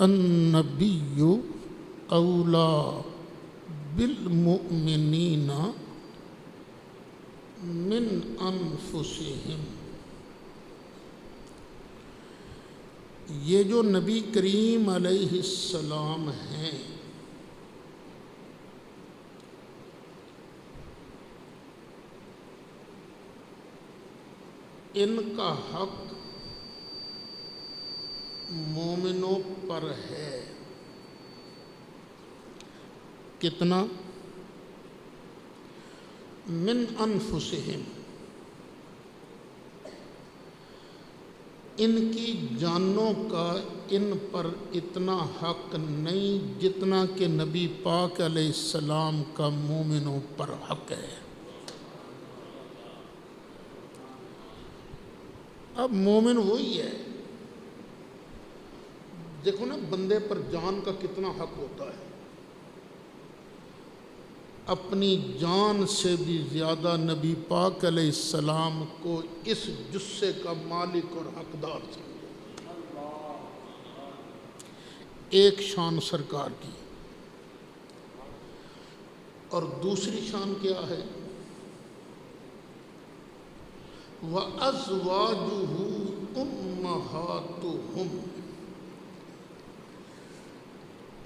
अन्नबिय्यु OLA बिलमुमिनीना मिन अनफुसिहिम। ये जो नबी करीम अलैहिस्सलाम हैं, इनका हक मोमिनों पर है। कितना? मिन अनफुसिहिम, इनकी जानों का इन पर इतना हक नहीं जितना कि नबी पाक अलैहिस्सलाम का मोमिनों पर हक है। अब मोमिन वही है। देखो ना, बंदे पर जान का कितना हक होता है। अपनी जान से भी ज़्यादा नबी पाक अलैहिस्सलाम को इस जुस्से का मालिक और हकदार समझो। एक शान सरकार की, और दूसरी शान क्या है? व अज़वाजुहु उम्महातुहुम,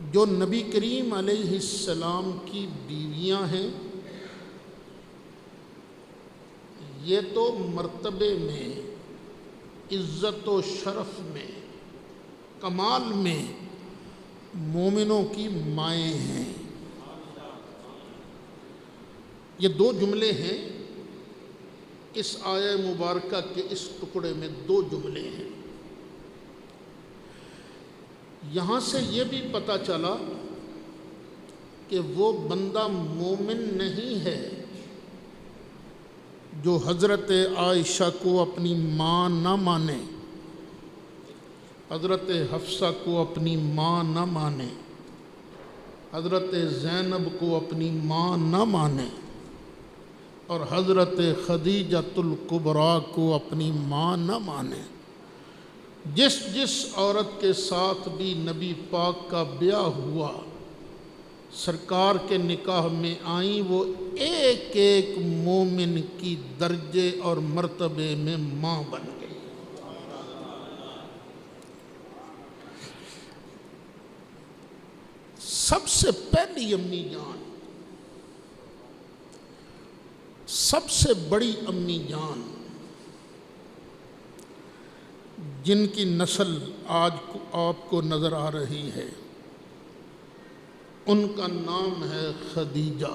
जो नबी करीम अलैहिस्सलाम की बीवियां हैं, ये तो मर्तबे में, इज़्ज़त व शरफ में, कमाल में मोमिनों की माएँ हैं। ये दो जुमले हैं इस आया मुबारका के इस टुकड़े में, दो जुमले हैं। यहाँ से ये भी पता चला कि वो बंदा मोमिन नहीं है जो हज़रत आयशा को अपनी माँ न माने, हज़रत हफ्सा को अपनी माँ न माने, हज़रत ज़ैनब को अपनी माँ न माने, और हज़रत खदीजतुल कुबरा को अपनी माँ न माने। जिस जिस औरत के साथ भी नबी पाक का ब्याह हुआ, सरकार के निकाह में आई, वो एक एक मोमिन की दर्जे और मर्तबे में माँ बन गई। सबसे पहली अम्मी जान, सबसे बड़ी अम्मी जान, जिनकी नस्ल आज आपको नज़र आ रही है, उनका नाम है खदीजा,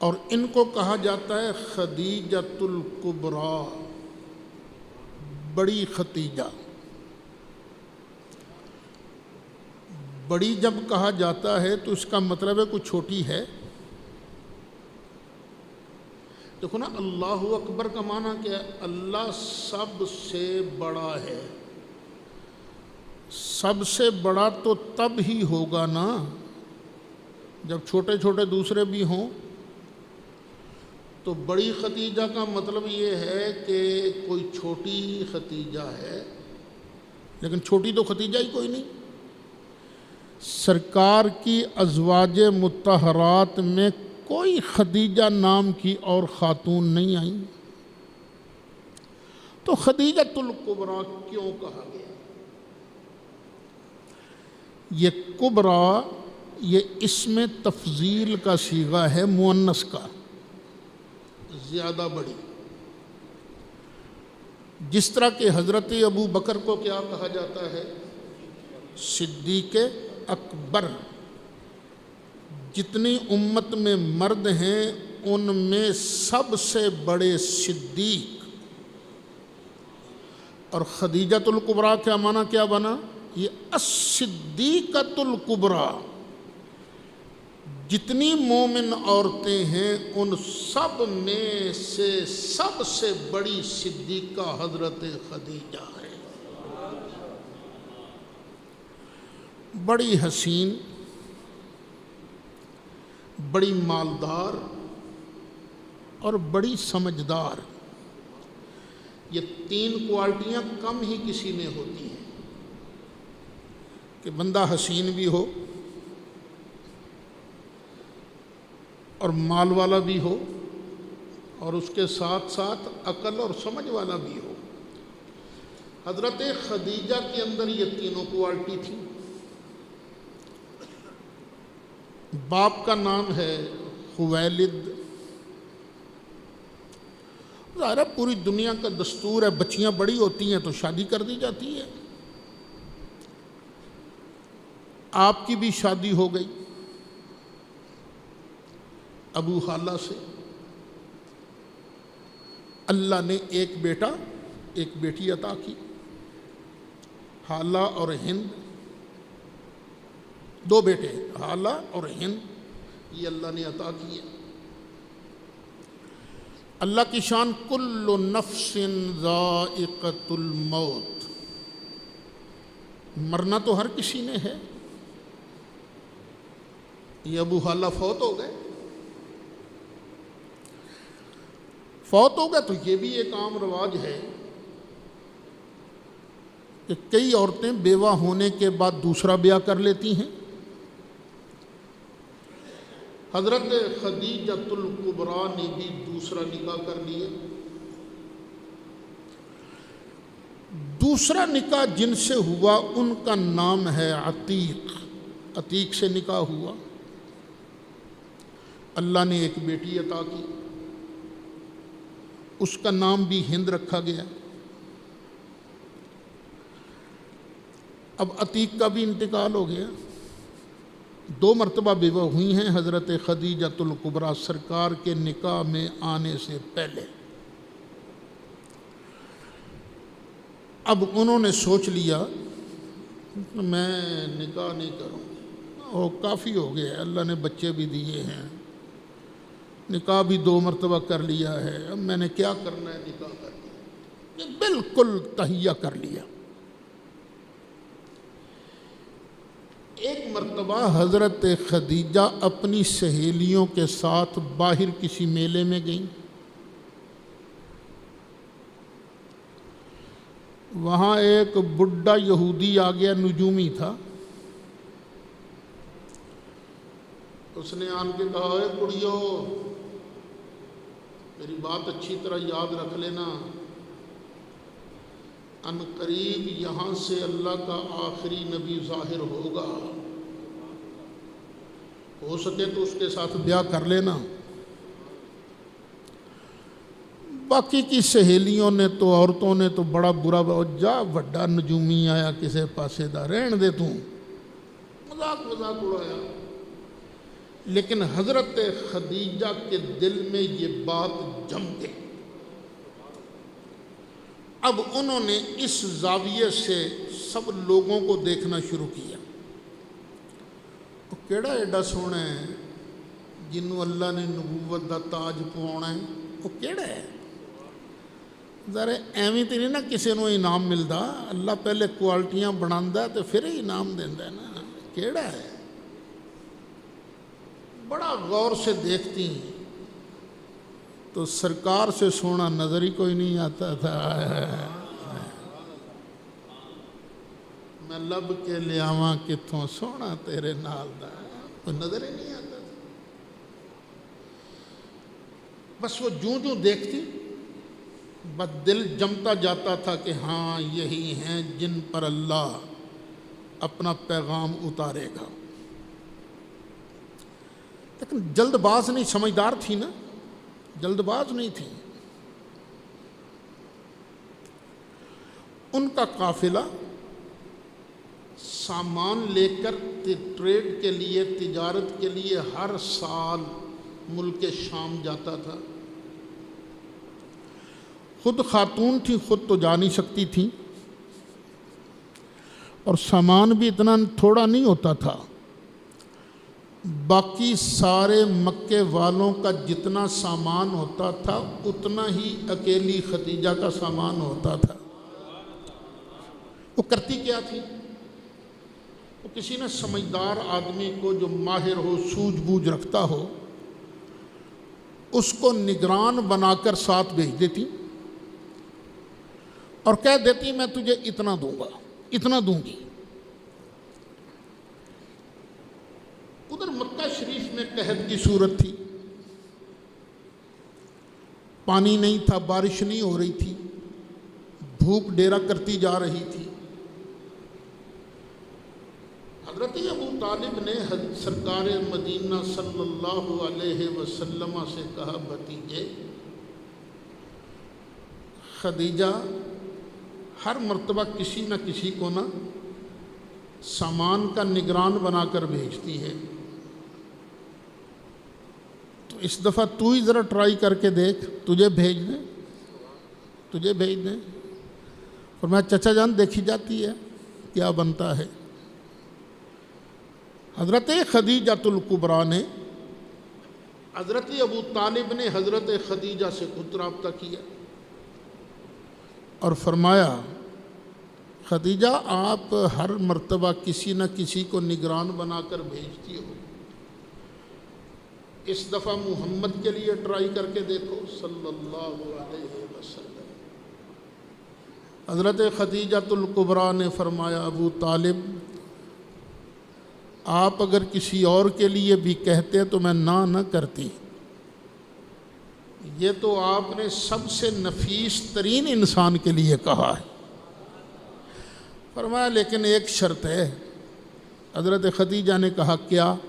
और इनको कहा जाता है खदीजतुल कुबरा, बड़ी खतीजा। बड़ी जब कहा जाता है तो इसका मतलब है कुछ छोटी है। देखो ना, अल्लाहु अकबर का माना क्या है? अल्लाह सबसे बड़ा है। सबसे बड़ा तो तब ही होगा ना जब छोटे छोटे दूसरे भी हों। तो बड़ी खतीजा का मतलब ये है कि कोई छोटी खतीजा है, लेकिन छोटी तो खतीजा ही कोई नहीं। सरकार की अज़वाज मुत्तहरात में कोई खदीजा नाम की और ख़ातून नहीं आई, तो खदीजतुल कुबरा क्यों कहा गया? ये कुबरा, ये इसमें तफजील का सीगा है, मुअन्नस का, ज़्यादा बड़ी। जिस तरह के हज़रत अबू बकर को क्या कहा जाता है? सिद्दीक़ अकबर। जितनी उम्मत में मर्द हैं उनमें सबसे बड़े सिद्दीक। और खदीजतुल कुबरा क्या माना, क्या बना? ये अस्सिद्दीक़तुल कुबरा। जितनी मोमिन औरतें हैं उन सब में से सबसे बड़ी सिद्दीक़ा हज़रत खदीजा है। बड़ी हसीन, बड़ी मालदार और बड़ी समझदार। ये तीन क्वालिटियाँ कम ही किसी में होती हैं कि बंदा हसीन भी हो और माल वाला भी हो और उसके साथ साथ अकल और समझ वाला भी हो। हज़रत खदीजा के अंदर ये तीनों क्वालिटी थी। बाप का नाम है खुवैलिद। ज़ाहिर है पूरी दुनिया का दस्तूर है, बच्चियां बड़ी होती हैं तो शादी कर दी जाती है। आपकी भी शादी हो गई अबू हाला से। अल्लाह ने एक बेटा एक बेटी अता की। हाला और हिंद, दो बेटे हाला और हिंद, ये अल्लाह ने अता किए। अल्लाह की शान कुल्लु नफ्सिन ज़ाइक़तुल मौत, मरना तो हर किसी ने है। ये अबू हाला फौत हो गए। फौत हो गए तो ये भी एक आम रवाज है कि कई औरतें बेवा होने के बाद दूसरा ब्याह कर लेती हैं। हज़रत खदीजतुल कुबरा ने भी दूसरा निकाह कर लिया। दूसरा निकाह जिनसे हुआ उनका नाम है अतीक। अतीक से निकाह हुआ। अल्लाह ने एक बेटी अता की, उसका नाम भी हिंद रखा गया। अब अतीक का भी इंतकाल हो गया। दो मरतबा बेवा हुई हैं हज़रत खदीजतुल कुबरा सरकार के निकाह में आने से पहले। अब उन्होंने सोच लिया मैं निकाह नहीं करूँगा, और काफ़ी हो गया, अल्लाह ने बच्चे भी दिए हैं, निकाह भी दो मरतबा कर लिया है, अब मैंने क्या करना है, निकाह कर लिया। बिल्कुल तहिया कर लिया। एक मरतबा हज़रत खदीजा अपनी सहेलियों के साथ बाहर किसी मेले में गईं। वहाँ एक बुढ़ा यहूदी आ गया, नुजूमी था। उसने आन के कहा, है कुड़ियो, मेरी बात अच्छी तरह याद रख लेना, अनकरीब यहाँ से अल्लाह का आखिरी नबी ज़ाहिर होगा, हो सके तो उसके साथ ब्याह कर लेना। बाकी की सहेलियों ने तो, औरतों ने तो बड़ा बुरा, जा वड्डा नजूमी आया किसे पासे दा, रहन दे तू, मजाक उड़ाया। लेकिन हज़रत खदीजा के दिल में ये बात जम गई। अब उन्होंने इस जाविये से सब लोगों को देखना शुरू किया। वो केड़ा एडा सोहना है जिन्हों अल्लाह ने नबूवत का ताज पवाना है, वो केड़ा है? ज़रा एवं तो नहीं ना किसी को इनाम मिलता, अल्लाह पहले क्वालिटियाँ बनाता तो फिर ही इनाम देंदा ना, केड़ा है? बड़ा गौर से देखती तो सरकार से सोना नज़र ही कोई नहीं आता था। मैं लब के लियावा कितों सोना तेरे नाल दा, कोई नज़र ही नहीं आता था। बस वो जूं जूं देखती बस दिल जमता जाता था कि हाँ यही हैं जिन पर अल्लाह अपना पैगाम उतारेगा। लेकिन जल्दबाज नहीं, समझदार थी ना, जल्दबाज नहीं थी। उनका काफिला सामान लेकर ट्रेड के लिए, तिजारत के लिए हर साल मुल्क शाम जाता था। खुद खातून थी, खुद तो जा नहीं सकती थी, और सामान भी इतना थोड़ा नहीं होता था। बाकी सारे मक्के वालों का जितना सामान होता था उतना ही अकेली खदीजा का सामान होता था। वो करती क्या थी? वो किसी ने समझदार आदमी को जो माहिर हो, सूझबूझ रखता हो, उसको निगरान बनाकर साथ भेज देती। और कह देती मैं तुझे इतना दूंगा, इतना दूंगी। उधर मक्का शरीफ में कहत की सूरत थी, पानी नहीं था, बारिश नहीं हो रही थी, धूप डेरा करती जा रही थी। हज़रत अबू तालिब ने सरकार मदीना सल्लल्लाहु अलैहि वसल्लम से कहा, भतीजे खदीजा हर मर्तबा किसी न किसी को ना सामान का निगरान बनाकर भेजती है, तो इस दफ़ा तू ही ज़रा ट्राई करके देख, तुझे भेज दें, तुझे भेज दें। और मैं चचा जान देखी जाती है क्या बनता है। हज़रत खदीजतुल कुबरा ने, हज़रत अबू तालिब ने हज़रत खदीजा से खुद रब्ता किया और फरमाया, खदीजा आप हर मर्तबा किसी न किसी को निगरान बनाकर भेजती हो, इस दफ़ा मोहम्मद के लिए ट्राई करके देखो सल्लल्लाहु अलैहि वसल्लम। हज़रत खदीजतुल कुबरा ने फरमाया, अबू तालिब आप अगर किसी और के लिए भी कहते तो मैं ना न करती, ये तो आपने सबसे नफीस तरीन इंसान के लिए कहा है। फरमाया लेकिन एक शर्त है। हज़रत खदीजा ने कहा क्या?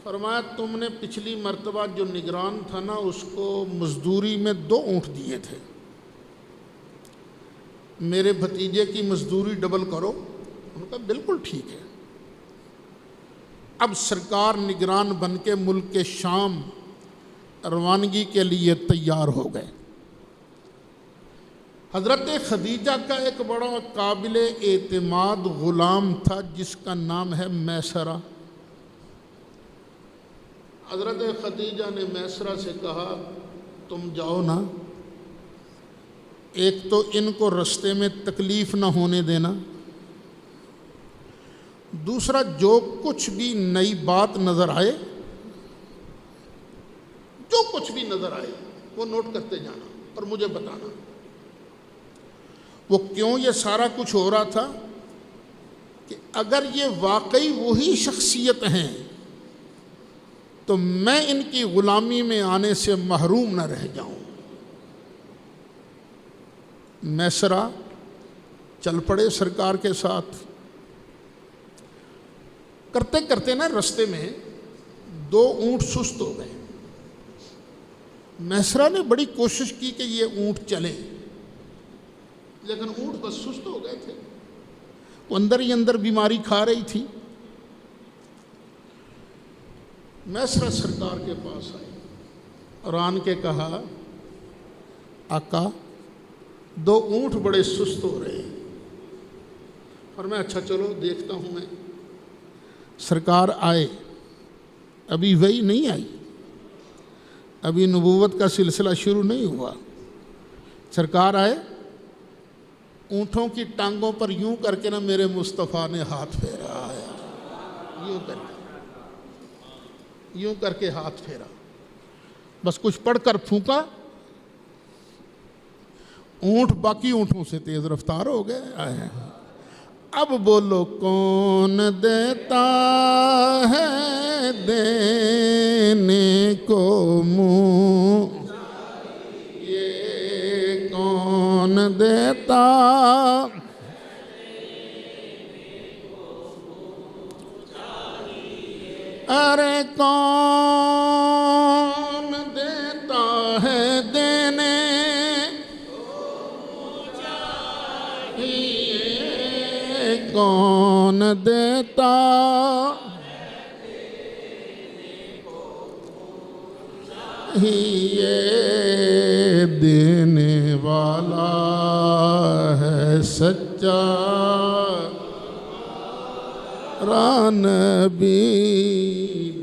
फरमाया तुमने पिछली मर्तबा जो निगरान था ना, उसको मजदूरी में 2 ऊँट दिए थे, मेरे भतीजे की मजदूरी डबल करो। उनका बिल्कुल ठीक है। अब सरकार निगरान बन के मुल्क के शाम रवानगी के लिए तैयार हो गए। हज़रत खदीजा का एक बड़ा काबिल एतमाद ग़ुलाम था जिसका नाम है मैसरा। हज़रत खदीजा ने मैसरा से कहा, तुम जाओ ना, एक तो इनको रास्ते में तकलीफ़ ना होने देना, दूसरा जो कुछ भी नई बात नज़र आए, जो कुछ भी नज़र आए वो नोट करते जाना और मुझे बताना। वो क्यों ये सारा कुछ हो रहा था कि अगर ये वाकई वही शख्सियत हैं तो मैं इनकी ग़ुलामी में आने से महरूम न रह जाऊं। मैसरा चल पड़े सरकार के साथ। करते करते ना रास्ते में 2 ऊँट सुस्त हो गए। मैसरा ने बड़ी कोशिश की कि ये ऊँट चले, लेकिन ऊँट बस सुस्त हो गए थे। वो अंदर ही अंदर बीमारी खा रही थी। मैसरा सरकार के पास आए और आन के कहा, आका 2 ऊँट बड़े सुस्त हो रहे हैं। और मैं अच्छा चलो देखता हूँ। मैं सरकार आए, अभी वही नहीं आई, अभी नबूवत का सिलसिला शुरू नहीं हुआ। सरकार आए, ऊँटों की टांगों पर यूं करके ना मेरे मुस्तफ़ा ने हाथ फेरा। आया यूं करके हाथ फेरा, बस कुछ पढ़कर फूंका, ऊँट बाकी ऊँटों से तेज रफ्तार हो गए। आए अब बोलो कौन देता है देने को मुँह, ये कौन देता, अरे कौन देता है देने, कौन देता, ये देने वाला है सच्चा नबी,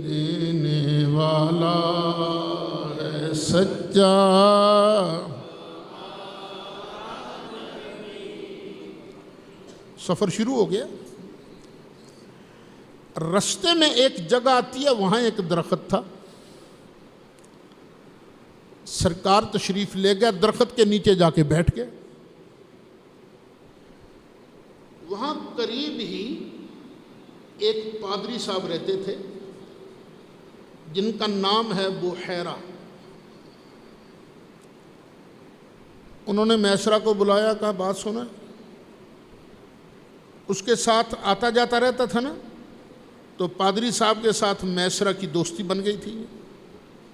देने वाला है सच्चा। सफ़र शुरू हो गया। रास्ते में एक जगह आती है, वहाँ एक दरख्त था। सरकार तशरीफ़ ले गया, दरख्त के नीचे जाके बैठ गए। वहाँ करीब ही एक पादरी साहब रहते थे जिनका नाम है बुहैरा। उन्होंने मैसरा को बुलाया, कहा बात सुना। उसके साथ आता जाता रहता था ना, तो पादरी साहब के साथ मैसरा की दोस्ती बन गई थी।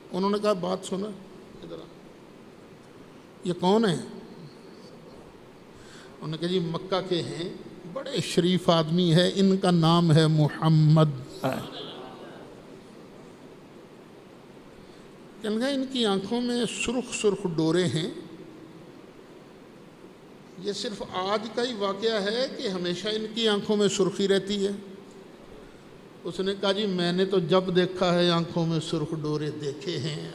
उन्होंने कहा बात सुना, इधर आ, ये कौन है? उन्होंने कहा जी मक्का के हैं, बड़े शरीफ आदमी है, इनका नाम है मोहम्मद। कहने लगा इनकी आंखों में सुर्ख सुर्ख डोरे हैं, ये सिर्फ आज का ही वाक़या है कि हमेशा इनकी आंखों में सुर्खी रहती है? उसने कहा जी मैंने तो जब देखा है आंखों में सुर्ख डोरे देखे हैं।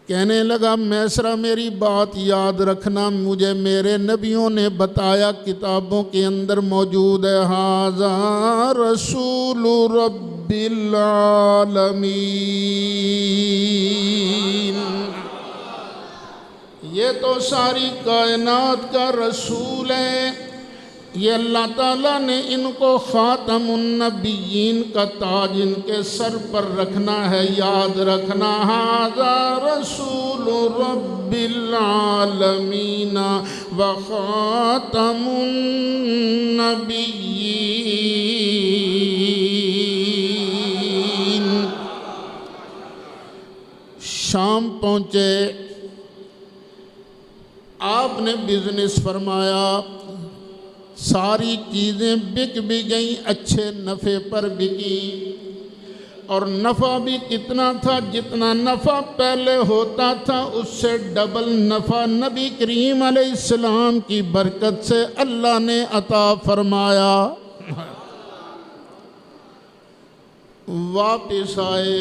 कहने लगा मैसरा मेरी बात याद रखना, मुझे मेरे नबियों ने बताया, किताबों के अंदर मौजूद है, हाज़ा रसूल रब्बिल आलमीन, ये तो सारी कायनात का रसूल है। ये अल्लाह ताला ने इनको ख़ातमुन नबिय्यीन का ताज इनके सर पर रखना है, याद रखना। हाज़ा रसूल रब्बिल आलमीन व ख़ातमुन नबिय्यीन। शाम पहुँचे, आपने बिजनेस फरमाया, सारी चीज़ें बिक भी गई, अच्छे नफ़े पर बिकी, और नफ़ा भी कितना था, जितना नफ़ा पहले होता था उससे डबल नफ़ा नबी करीम अलैहिस्सलाम की बरकत से अल्लाह ने अता फरमाया। वापिस आए,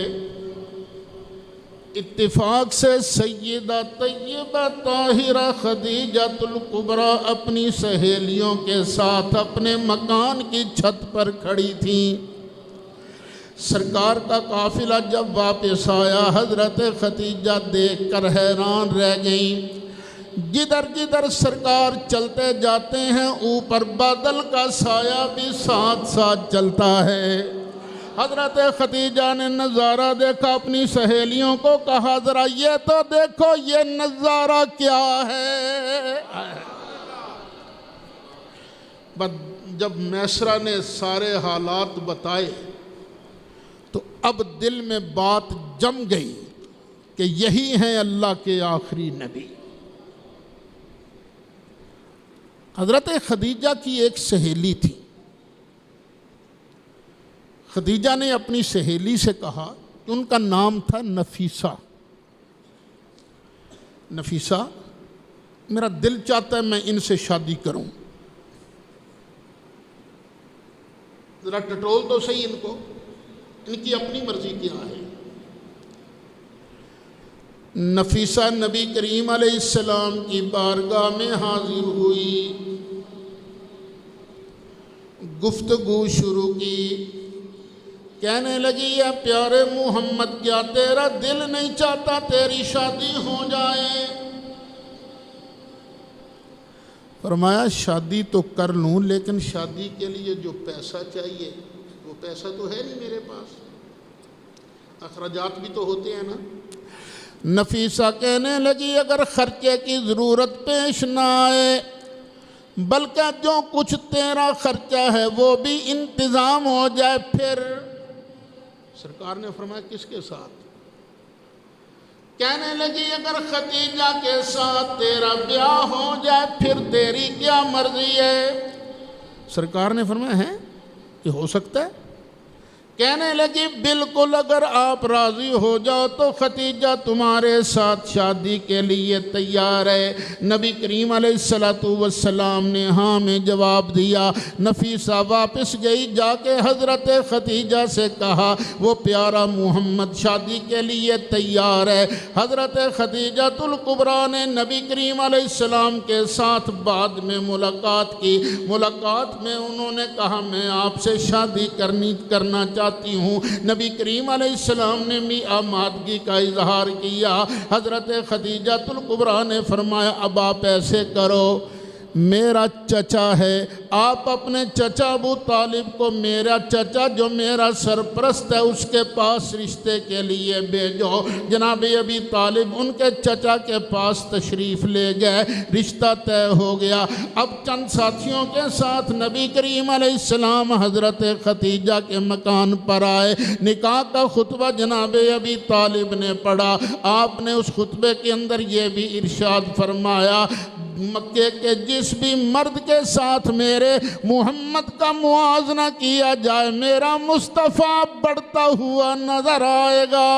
इत्तिफाक से सैयदा तैयबा ताहिरा खदीजतुल कुबरा अपनी सहेलियों के साथ अपने मकान की छत पर खड़ी थी। सरकार का काफिला जब वापस आया, हजरत खदीजा देख कर हैरान रह गई। जिधर जिधर सरकार चलते जाते हैं ऊपर बादल का साया भी साथ साथ चलता है। हजरत खदीजा ने नज़ारा देखा, अपनी सहेलियों को कहा ज़रा ये तो देखो ये नज़ारा क्या है। जब मैसरा ने सारे हालात बताए तो अब दिल में बात जम गई कि यही हैं अल्लाह के आखिरी नबी। हजरत खदीजा की एक सहेली थी। खदीजा ने अपनी सहेली से कहा कि उनका नाम था नफीसा, नफीसा मेरा दिल चाहता है मैं इनसे शादी करूं, जरा टटोल तो सही इनको, इनकी अपनी मर्जी क्या है। नफीसा नबी करीम अलैहिस्सलाम की बारगाह में हाजिर हुई, गुफ्तगू शुरू की, कहने लगी या प्यारे मोहम्मद क्या तेरा दिल नहीं चाहता तेरी शादी हो जाए? फरमाया शादी तो कर लूं लेकिन शादी के लिए जो पैसा चाहिए वो पैसा तो है नहीं मेरे पास, अखराजात भी तो होते हैं ना। नफीसा कहने लगी अगर खर्चे की ज़रूरत पेश ना आए बल्कि जो कुछ तेरा खर्चा है वो भी इंतज़ाम हो जाए फिर। सरकार ने फरमाया किसके साथ? कहने लगी अगर खदीजा के साथ तेरा ब्याह हो जाए फिर तेरी क्या मर्जी है? सरकार ने फरमाया है ये हो सकता है? कहने लगी बिल्कुल, अगर आप राज़ी हो जाओ तो खदीजा तुम्हारे साथ शादी के लिए तैयार है। नबी करीम अलैहिस्सलातु वस्सलाम ने हाँ में जवाब दिया। नफीसा वापस गई, जाके हज़रत खदीजा से कहा वो प्यारा मोहम्मद शादी के लिए तैयार है। हज़रत खदीजतुल कुबरा ने नबी करीम अलैहिस्सलाम के साथ बाद में मुलाकात की। मुलाकात में उन्होंने कहा मैं आपसे शादी करना चाहती चाहती हूँ। नबी करीम अलैहिस्सलाम ने भी आमादगी का इजहार किया। हज़रत खदीजतुल कुबरा ने फरमाया अब आप ऐसे करो, मेरा चचा है, आप अपने चचा अबू तालिब को मेरा चचा जो मेरा सरपरस्त है उसके पास रिश्ते के लिए भेजो। जनाब अबी तालिब उनके चचा के पास तशरीफ़ ले गए, रिश्ता तय हो गया। अब चंद साथियों के साथ नबी करीम अलैहिस्सलाम हज़रत खदीजा के मकान पर आए। निकाह का खुतबा जनाब अबी तालिब ने पढ़ा। आपने उस खुतबे के अंदर ये भी इरशाद फरमाया, मक्के के जिस भी मर्द के साथ मेरे मोहम्मद का मुआजना किया जाए मेरा मुस्तफ़ा बढ़ता हुआ नजर आएगा।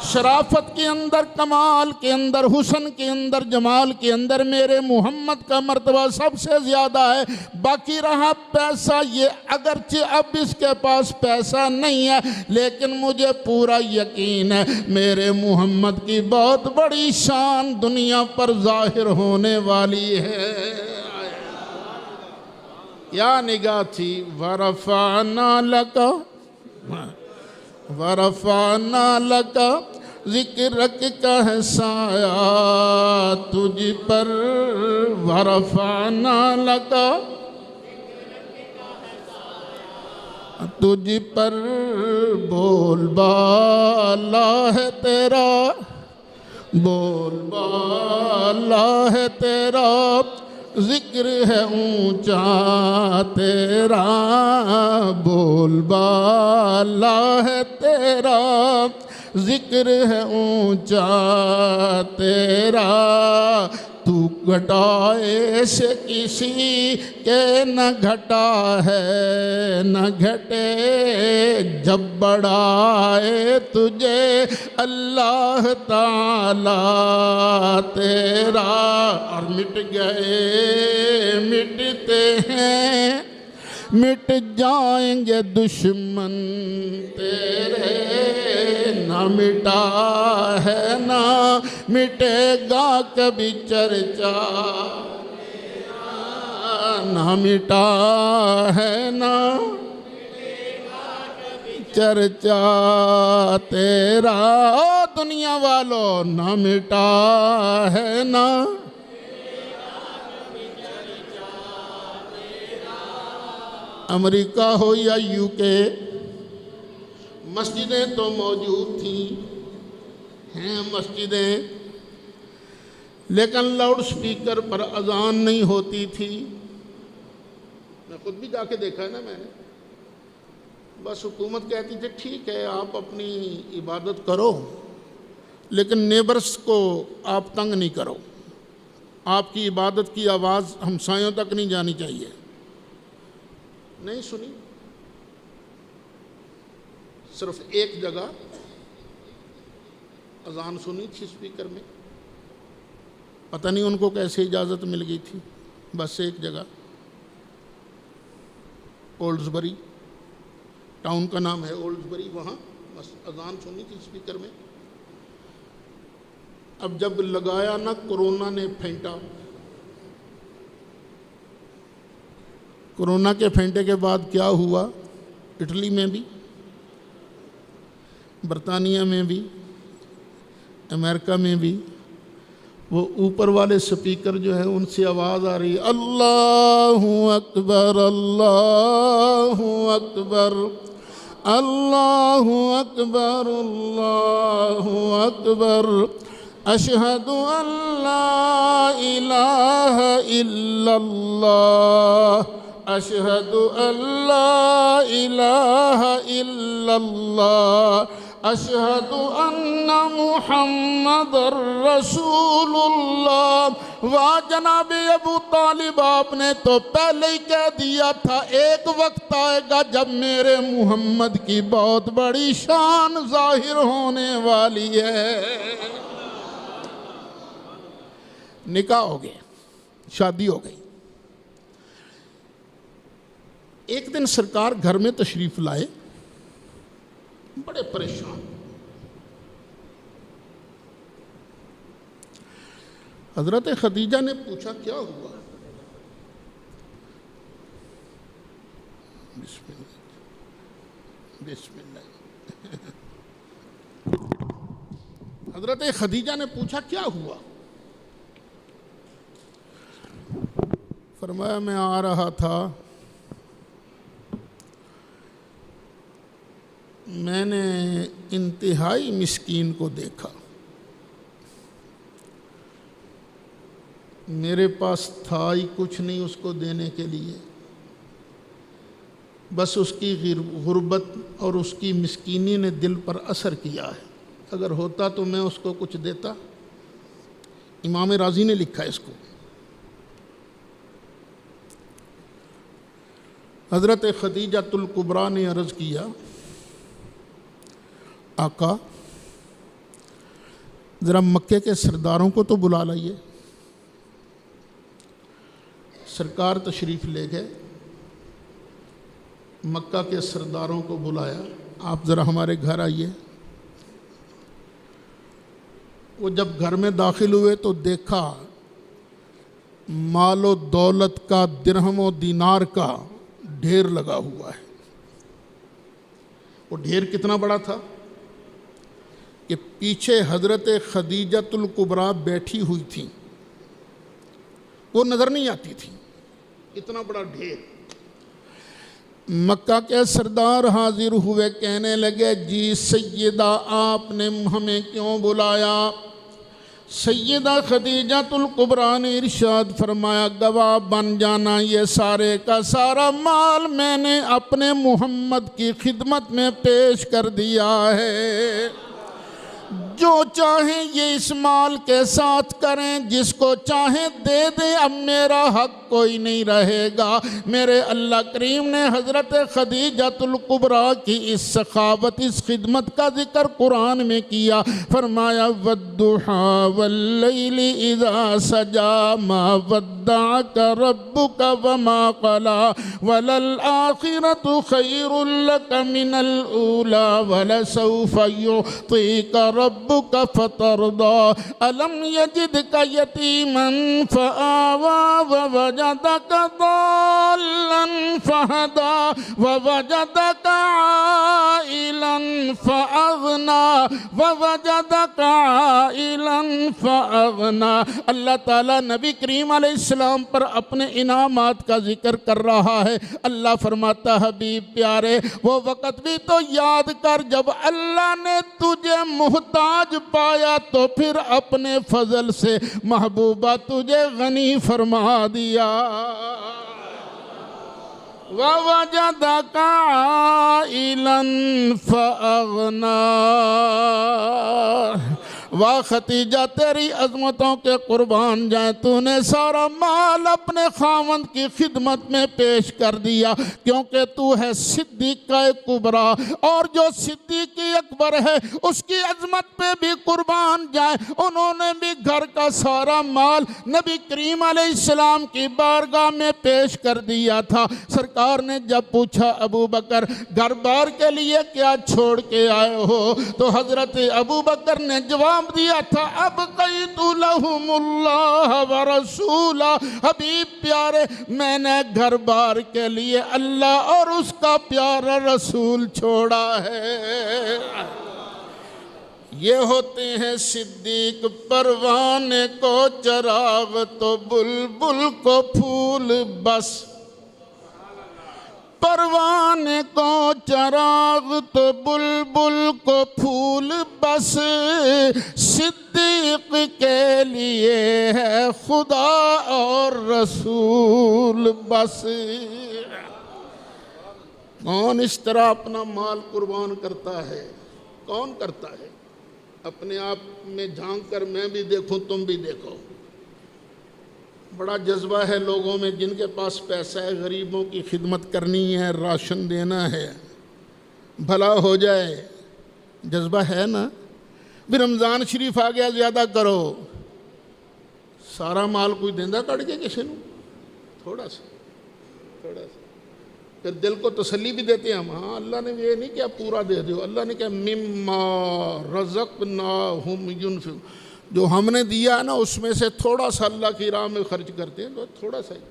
शराफत के अंदर, कमाल के अंदर, हुस्न के अंदर, जमाल के अंदर मेरे मोहम्मद का मर्तबा सबसे ज़्यादा है। बाकी रहा पैसा, ये अगरचे अब इसके पास पैसा नहीं है लेकिन मुझे पूरा यकीन है मेरे मोहम्मद की बहुत बड़ी शान दुनिया पर जाहिर होने वाली है। या निगाह थी वरफ़ाना लका वरफ़ाना लका ज़िक्रक का है साया तुझ पर, वरफ़ाना लका तुझ पर बोलबाला है तेरा, बोलबाला है तेरा, ज़िक्र है ऊंचा तेरा, बोलबाला है तेरा, ज़िक्र है ऊंचा तेरा। तू घटाए से किसी के न घटा है न घटे, जब बढ़ाए तुझे अल्लाह ताला तेरा। और मिट गए मिटते हैं, मिट जाएंगे दुश्मन तेरे, ना मिटा है ना मिटेगा कभी चर्चा, ना मिटा है ना चर्चा तेरा। ओ दुनिया वालों, ना मिटा है ना अमेरिका हो या यूके, मस्जिदें तो मौजूद थी, हैं मस्जिदें, लेकिन लाउड स्पीकर पर अजान नहीं होती थी। मैं खुद भी जाके देखा है ना मैंने। बस हुकूमत कहती थी ठीक है आप अपनी इबादत करो लेकिन नेबर्स को आप तंग नहीं करो, आपकी इबादत की आवाज़ हमसायों तक नहीं जानी चाहिए। नहीं सुनी, सिर्फ एक जगह अजान सुनी थी स्पीकर में, पता नहीं उनको कैसे इजाज़त मिल गई थी। बस एक जगह, ओल्ड्सबरी टाउन का नाम है ओल्ड्सबरी, वहाँ बस अजान सुनी थी स्पीकर में। अब जब लगाया ना कोरोना ने फेंटा, कोरोना के फेंटे के बाद क्या हुआ, इटली में भी, बरतानिया में भी, अमेरिका में भी, वो ऊपर वाले स्पीकर जो है उनसे आवाज़ आ रही है अल्लाहु अकबर अल्लाहु अकबर अल्लाहु अकबर अल्लाहु अकबर अशहदु अल्ला इलाहा इल्लल्लाह अशहदु अल्ला इलाहा इल्लल्लाह अशहदु अन्ना मुहम्मदर रसूलुल्लाह। वाह जनाब अबू तालिब, आपने तो पहले ही कह दिया था एक वक्त आएगा जब मेरे मुहम्मद की बहुत बड़ी शान जाहिर होने वाली है। निकाह हो गया, शादी हो गई। एक दिन सरकार घर में तशरीफ लाए, बड़े परेशान। हजरत खदीजा ने पूछा क्या हुआ। बिस्मिल्लाह। हजरत खदीजा ने पूछा क्या हुआ? फरमाया मैं आ रहा था, मैंने इंतहाई मिस्कीन को देखा, मेरे पास था ही कुछ नहीं उसको देने के लिए, बस उसकी गुर्बत और उसकी मिस्कीनी ने दिल पर असर किया है, अगर होता तो मैं उसको कुछ देता। इमाम राजी ने लिखा है इसको। हज़रत खदीजतुल कुबरा ने अर्ज़ किया, आका ज़रा मक्के के सरदारों को तो बुला लाइए। सरकार तशरीफ़ ले गए, मक्का के सरदारों को बुलाया, आप ज़रा हमारे घर आइए। वो जब घर में दाखिल हुए तो देखा मालो दौलत का, दिरहम व दीनार का ढेर लगा हुआ है। वो ढेर कितना बड़ा था कि पीछे हज़रत खदीजतुल कुबरा बैठी हुई थी, वो नज़र नहीं आती थी, इतना बड़ा ढेर। मक्का के सरदार हाजिर हुए, कहने लगे जी सैयदा आपने हमें क्यों बुलाया? सैयदा खदीजतुल कुबरा ने इरशाद फरमाया, गवाह बन जाना, ये सारे का सारा माल मैंने अपने मोहम्मद की खिदमत में पेश कर दिया है। जो चाहे ये इस माल के साथ करें, जिसको चाहे दे दे, अब मेरा हक कोई नहीं रहेगा। मेरे अल्लाह करीम ने हज़रत खदीजतुल कुबरा की इस सखावत, इस खिदमत का जिक्र कुरान में किया। फरमाया वद्दुहा वल्लैलि इज़ा सजा मा वद्दअका रब्बुका वमा क़ला वलल आखिरतु खैरुल लक मिनल ऊला वलसौफा युअतीका रब्बुका फतरदा अलम यजिदका यतीमन फआवा ववजदका दाल्लन फहदा ववजदका आइलन फअगना ववजदका आइलन फअगना। अल्लाह ताला नबी करीम अलैहिस्सलाम पर अपने इनामात का जिक्र कर रहा है। अल्लाह फरमाता, हबीब प्यारे वो वक़्त भी तो याद कर जब अल्लाह ने तुझे मुहताज पाया तो फिर अपने फजल से महबूबा तुझे गनी फरमा दिया। ववजदका आइलन फअगना। वाह खतीजा तेरी अज़मतों के कुर्बान जाए, तूने सारा माल अपने खावंद की खिदमत में पेश कर दिया, क्योंकि तू है सिद्दीक़ कुबरा, और जो सिद्दीक़ अकबर है उसकी अज़मत पे भी कुर्बान जाए। उन्होंने भी घर का सारा माल नबी करीम अलैहिस्सलाम की बारगाह में पेश कर दिया था। सरकार ने जब पूछा, अबू बकर घर बार के लिए क्या छोड़ के आए हो, तो हज़रत अबू बकर ने जवाब दिया था, अब क़ैतु लहुमुल्लाह व रसूला। हबीब प्यारे मैंने घर बार के लिए अल्लाह और उसका प्यारा रसूल छोड़ा है। ये होते हैं सिद्दीक, परवाने को चराग तो बुलबुल को फूल बस। परवाने को चराग तो बुलबुल को फूल बस, सिद्दीक के लिए है खुदा और रसूल बस। कौन इस तरह अपना माल कुर्बान करता है? कौन करता है? अपने आप में झांक कर मैं भी देखूं, तुम भी देखो। बड़ा जज्बा है लोगों में, जिनके पास पैसा है, गरीबों की खिदमत करनी है, राशन देना है, भला हो जाए, जज्बा है ना। भी रमज़ान शरीफ आ गया, ज़्यादा करो, सारा माल कोई देंदा कट के किसी को? थोड़ा सा थोड़ा सा। फिर दिल को तसल्ली भी देते हैं हम, हाँ अल्लाह ने ये नहीं क्या पूरा दे दो, अल्लाह ने क्या मिम्मा रज़क़नाहुम युनफ़िक़ून, जो हमने दिया है ना उसमें से थोड़ा सा अल्लाह की राह में खर्च करते हैं, तो थोड़ा सा ही।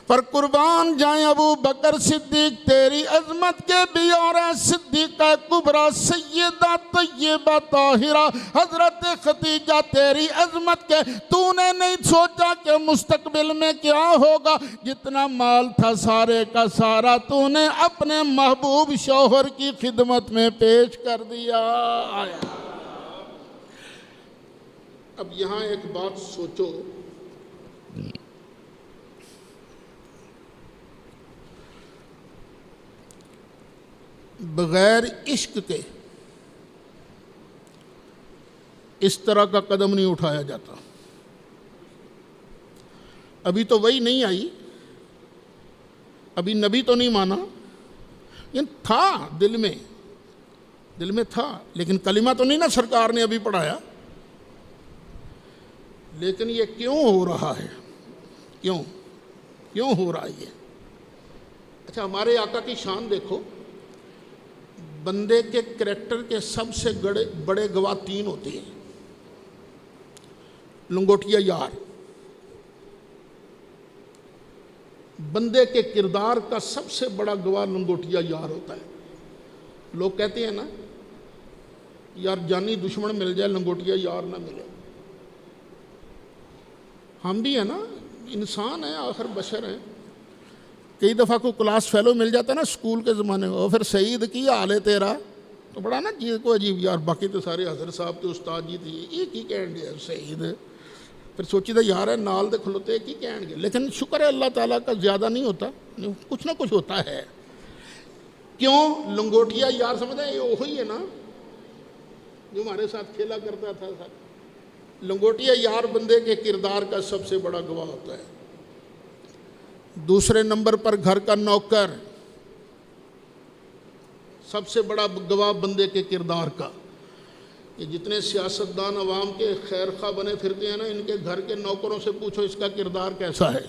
पर कुर्बान जाए अबू बकर सिद्दीक तेरी अजमत के भी, और सिद्दीक़ा कुबरा सैयदा तय्यबा ताहिरा हजरत खदीजा तेरी अजमत के, तूने नहीं सोचा कि मुस्तकबिल में क्या होगा। जितना माल था सारे का सारा तूने अपने महबूब शौहर की खिदमत में पेश कर दिया। अब यहाँ एक बात सोचो, बगैर इश्क के इस तरह का कदम नहीं उठाया जाता। अभी तो वही नहीं आई, अभी नबी तो नहीं माना, लेकिन था दिल में था, लेकिन कलिमा तो नहीं ना सरकार ने अभी पढ़ाया। लेकिन ये क्यों हो रहा है, क्यों हो रहा है ये? अच्छा, हमारे आका की शान देखो, बंदे के करैक्टर के सबसे बड़े गवाह तीन होते हैं। लंगोटिया यार, बंदे के किरदार का सबसे बड़ा गवाह लंगोटिया यार होता है। लोग कहते हैं ना यार जानी दुश्मन मिल जाए लंगोटिया यार ना मिले। हम भी है ना, इंसान है, आखिर बशर है। कई दफ़ा को क्लास फेलो मिल जाता है ना स्कूल के ज़माने में, और फिर सईद की हाल है तेरा, तो बड़ा ना जी को अजीब यार, बाकी तो सारे हज़रत साहब के उस्ताद जी थे, एक ही कहने यार सईद, फिर सोची था यार है नाल दे खलोते एक ही कहने। लेकिन शुक्र है अल्लाह ताला का, ज़्यादा नहीं होता, कुछ ना कुछ होता है। क्यों? लंगोटिया यार समझते हैं, ये वही है ना जो हमारे साथ खेला करता था सर। लंगोटिया यार बंदे के किरदार का सबसे बड़ा गवाह होता है। दूसरे नंबर पर घर का नौकर, सबसे बड़ा गवाह बंदे के किरदार का। ये जितने सियासतदान अवाम के खैर खा बने फिरते हैं ना, इनके घर के नौकरों से पूछो इसका किरदार कैसा है।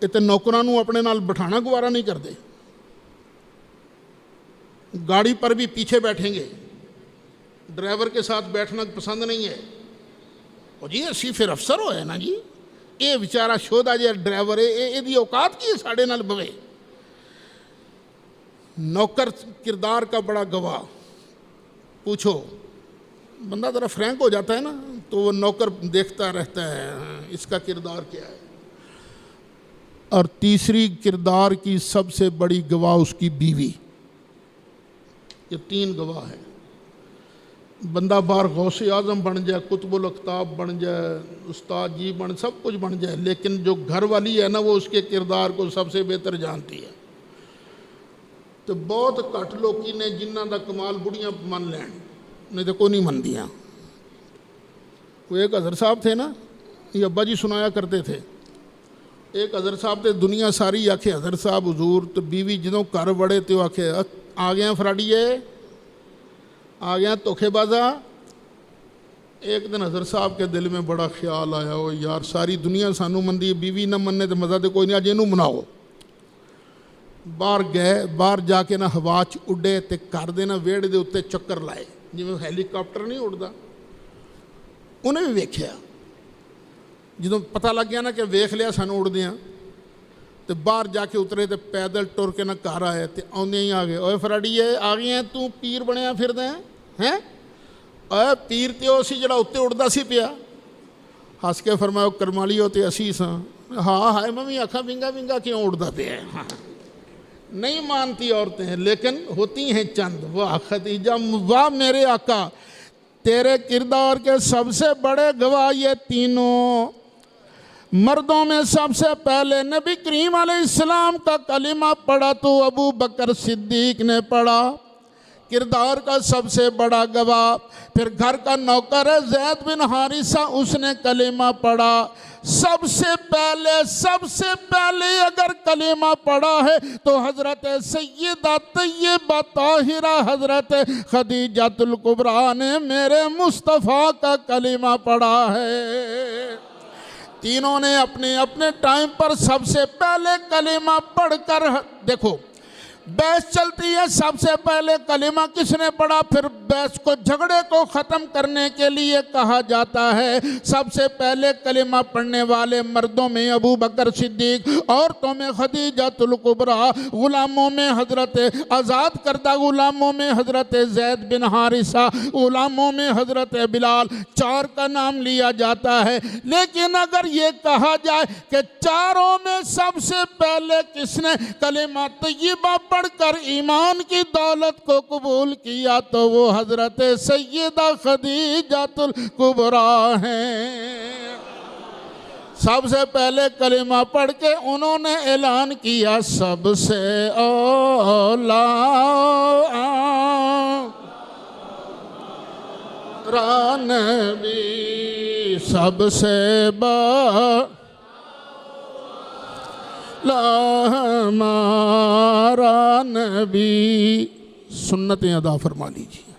इतने नौकरां नूं अपने नाल बिठाना गवारा नहीं करते, गाड़ी पर भी पीछे बैठेंगे, ड्राइवर के साथ बैठना पसंद नहीं है। और जी असी फिर अफसर होए ना जी, ये बेचारा शोधा जो ड्राइवर है ये औकात की साढ़े नाल बवे। नौकर किरदार का बड़ा गवाह, पूछो बंदा ज़रा फ्रैंक हो जाता है ना, तो वो नौकर देखता रहता है इसका किरदार क्या है। और तीसरी किरदार की सबसे बड़ी गवाह उसकी बीवी। ये तीन गवाह है। बंदा बाहर गौसे आज़म बन जाए, कुतुबुल अख्ताब बन जाए, उस्ताद जी बन, सब कुछ बन जाए, लेकिन जो घर वाली है ना वो उसके किरदार को सबसे बेहतर जानती है। तो बहुत घट लोग ने जिन्हों का कमाल बुढ़ियाँ मन लैन, नहीं तो कोई नहीं मनदियाँ। वो एक हज़रत साहब थे ना, ये अब्बा जी सुनाया करते थे। एक हज़रत साहब थे, दुनिया सारी आखे हज़रत साहब हुजूर, तो बीवी जो घर बड़े तो आखे आ गया फराड़िए, आ गया धोखेबाजा। एक दिन हज़रत साहब के दिल में बड़ा ख्याल आया, वो यार सारी दुनिया सानू मनदी है, बीवी ना मनने तो मज़ा तो कोई नहीं, अज इनू मनाओ। बाहर गए, बाहर जाके ना हवा च उड्डे तो घर दे ना वेड़े दे उत्ते चक्कर लाए, जिवें हैलीकॉप्टर नहीं उड़दा। उन्हें भी वेख्या, जो पता लग गया ना कि वेख लिया सानू उड़दियां, तो बाहर जाके उतरे तो पैदल टुर के ना घर आए, तो आउंदे ही आ गए, ओए फराड़ीए आ गए हैं, तू पीर बनया फिरदा हैं? ओए पीर तो असी जिहड़ा उत्ते उड़दा सी पिया। हस के फरमाया करमाली हो तो असी सां। हाँ हाय मैं भी आखा विंगा विंगा क्यों उड़दा पिया। हाँ। नहीं मानती औरतें, लेकिन होती हैं चंद। वाह खदीजा, वाह मेरे आका, तेरे किरदार के सबसे बड़े गवाह ये तीनों। मर्दों में सबसे पहले नबी करीम अलैहिस्सलाम का कलिमा पढ़ा तो अबू बकर सिद्दीक ने पढ़ा, किरदार का सबसे बड़ा गवाह। फिर घर का नौकर है ज़ैद बिन हारिसा, उसने कलिमा पढ़ा। सबसे पहले अगर कलिमा पढ़ा है तो हज़रत सैयदा तय्यबा ताहिरा हज़रत खदीजतुल कुबरा ने मेरे मुस्तफ़ा का कलिमा पढ़ा है। तीनों ने अपने अपने टाइम पर सबसे पहले कलिमा पढ़कर, देखो बहस चलती है, सबसे पहले कलिमा किसने पढ़ा, फिर बहस को, झगड़े को ख़त्म करने के लिए कहा जाता है सबसे पहले कलिमा पढ़ने वाले मर्दों में अबू बकर सिद्दीक, औरतों में खदीजतुल कुबरा, ग़ुलामों में हज़रत आज़ाद करदा ग़ुलामों में हज़रत ज़ैद बिन हारिसा, ग़ुलामों में हज़रत बिलाल, चार का नाम लिया जाता है। लेकिन अगर ये कहा जाए कि चारों में सबसे पहले किसने कलिमा तय्यबा पढ़कर ईमान की दौलत को कबूल किया, तो वो हज़रत सैयदा खदीजतुल कुबरा हैं। सबसे पहले कलिमा पढ़ के उन्होंने ऐलान किया, सबसे औला नबी, सबसे हमारा नबी। सुन्नतें अदा फरमा लीजिए।